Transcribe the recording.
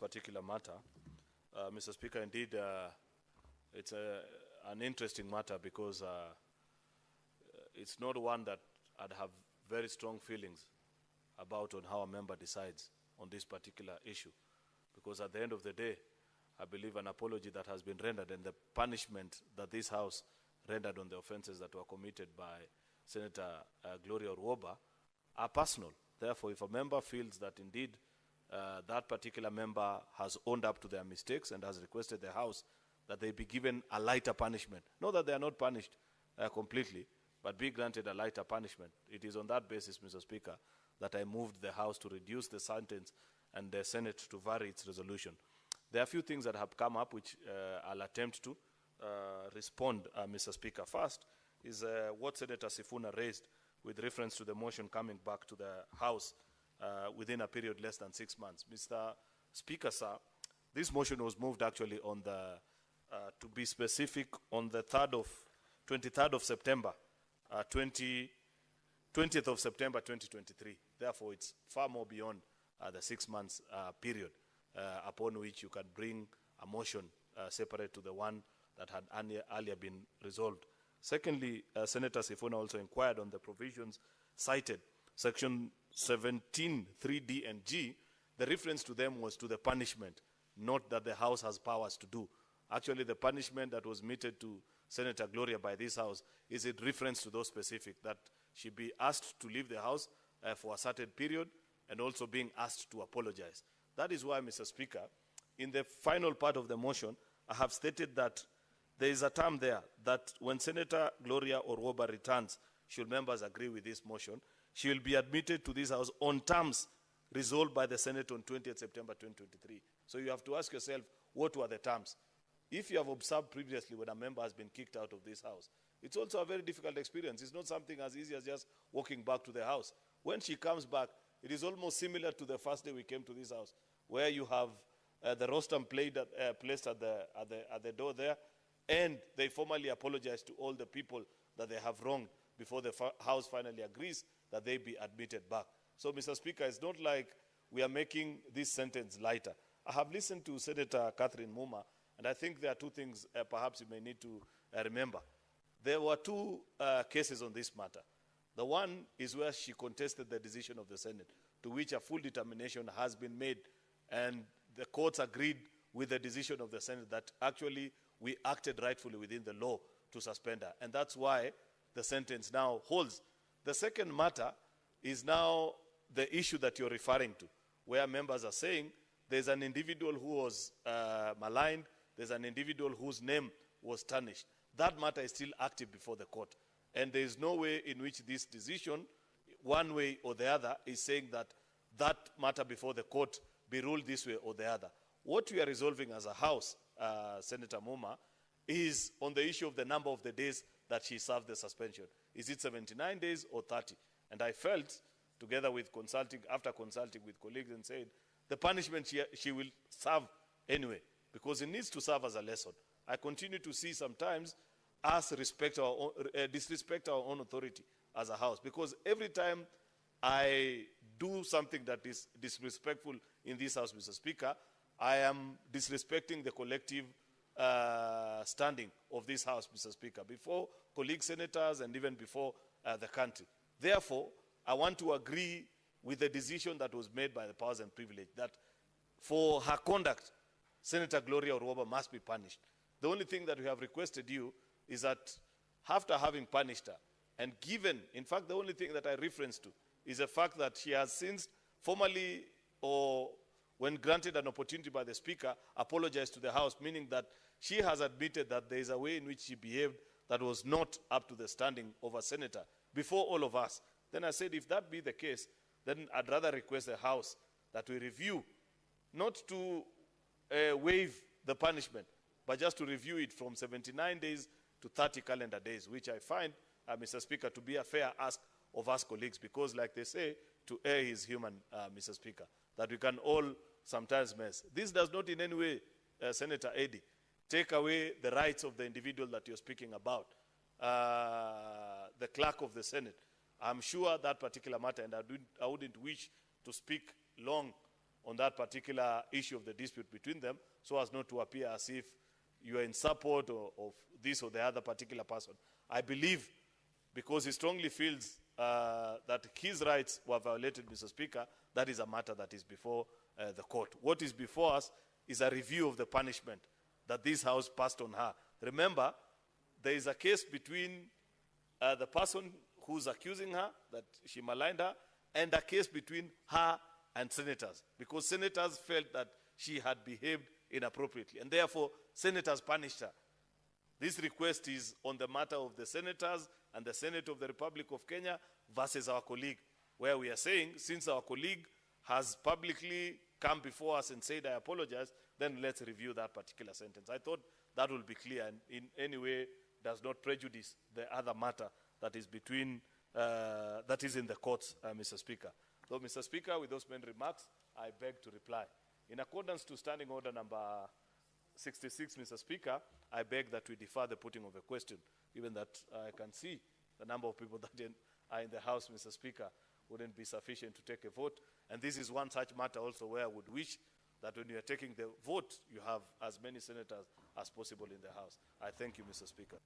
particular matter. Mr. Speaker, indeed, it's an interesting matter because it's not one that I'd have very strong feelings about on how a member decides on this particular issue. Because at the end of the day, I believe an apology that has been rendered and the punishment that this House rendered on the offenses that were committed by Senator Gloria Orwoba are personal. Therefore, if a member feels that indeed that particular member has owned up to their mistakes and has requested the House that they be given a lighter punishment, not that they are not punished completely, but be granted a lighter punishment. It is on that basis, Mr. Speaker, that I moved the House to reduce the sentence and the Senate to vary its resolution. There are a few things that have come up which I'll attempt to respond, Mr. Speaker. First is what Senator Sifuna raised with reference to the motion coming back to the House within a period less than 6 months. Mr. Speaker, sir, this motion was moved actually on the, to be specific, on the 23rd of September, 20th of September 2023. Therefore, it's far more beyond the 6 months period upon which you can bring a motion separate to the one that had earlier been resolved. Secondly, Senator Sifuna also inquired on the provisions cited, Section 17, 3D and G. The reference to them was to the punishment, not that the House has powers to do. Actually, the punishment that was meted to Senator Gloria by this House is in reference to those specific, that she be asked to leave the House for a certain period and also being asked to apologize. That is why, Mr. Speaker, in the final part of the motion, I have stated that there is a term there that when Senator Gloria Orwoba returns, should members agree with this motion, she will be admitted to this House on terms resolved by the Senate on 20th September 2023. So you have to ask yourself, what were the terms? If you have observed previously when a member has been kicked out of this House, it's also a very difficult experience. It's not something as easy as just walking back to the House. When she comes back, it is almost similar to the first day we came to this House, where you have the rostrum placed at the door there, and they formally apologize to all the people that they have wronged before the House finally agrees that they be admitted back. So, Mr. Speaker, it's not like we are making this sentence lighter. I have listened to Senator Catherine Muma, and I think there are two things perhaps you may need to remember. There were two cases on this matter. The one is where she contested the decision of the Senate, to which a full determination has been made, and the courts agreed with the decision of the Senate that actually we acted rightfully within the law to suspend her. And that's why the sentence now holds. The second matter is now the issue that you're referring to, where members are saying there's an individual who was maligned, there's an individual whose name was tarnished. That matter is still active before the court. And there is no way in which this decision, one way or the other, is saying that that matter before the court be ruled this way or the other. What we are resolving as a House, Senator Muma, is on the issue of the number of the days that she served the suspension. Is it 79 days or 30? And I felt, together with after consulting with colleagues, and said, the punishment she will serve anyway, because it needs to serve as a lesson. I continue to see sometimes us disrespect our own authority as a House, because every time I do something that is disrespectful in this House, Mr. Speaker, I am disrespecting the collective standing of this House, Mr. Speaker, before colleague senators and even before the country. Therefore, I want to agree with the decision that was made by the powers and privilege that for her conduct, Senator Gloria Orwoba must be punished. The only thing that we have requested you is that after having punished her, and given, in fact, the only thing that I reference to is the fact that she has since formally, or when granted an opportunity by the Speaker, apologized to the House, meaning that she has admitted that there is a way in which she behaved that was not up to the standing of a senator before all of us. Then I said, if that be the case, then I'd rather request the House that we review, not to waive the punishment, but just to review it from 79 days to 30 calendar days, which I find, Mr. Speaker, to be a fair ask of us colleagues, because like they say, to err is human, Mr. Speaker, that we can all sometimes mess. This does not in any way, Senator Eddy, take away the rights of the individual that you're speaking about, the clerk of the Senate. I'm sure that particular matter, and I wouldn't wish to speak long on that particular issue of the dispute between them, so as not to appear as if you are in support of this or the other particular person. I believe, because he strongly feels that his rights were violated, Mr. Speaker, that is a matter that is before the court. What is before us is a review of the punishment that this House passed on her. Remember, there is a case between the person who's accusing her, that she maligned her, and a case between her and senators, because senators felt that she had behaved inappropriately, and therefore senators punished her. This request is on the matter of the senators and the Senate of the Republic of Kenya versus our colleague, where we are saying, since our colleague has publicly come before us and said, I apologize, then let's review that particular sentence. I thought that will be clear and in any way does not prejudice the other matter that is between, that is in the courts, Mr. Speaker. So, Mr. Speaker, with those many remarks, I beg to reply. In accordance to Standing Order number 66, Mr. Speaker, I beg that we defer the putting of a question, given that I can see the number of people that are in the House, Mr. Speaker, wouldn't be sufficient to take a vote. And this is one such matter also where I would wish that when you are taking the vote, you have as many senators as possible in the House. I thank you, Mr. Speaker.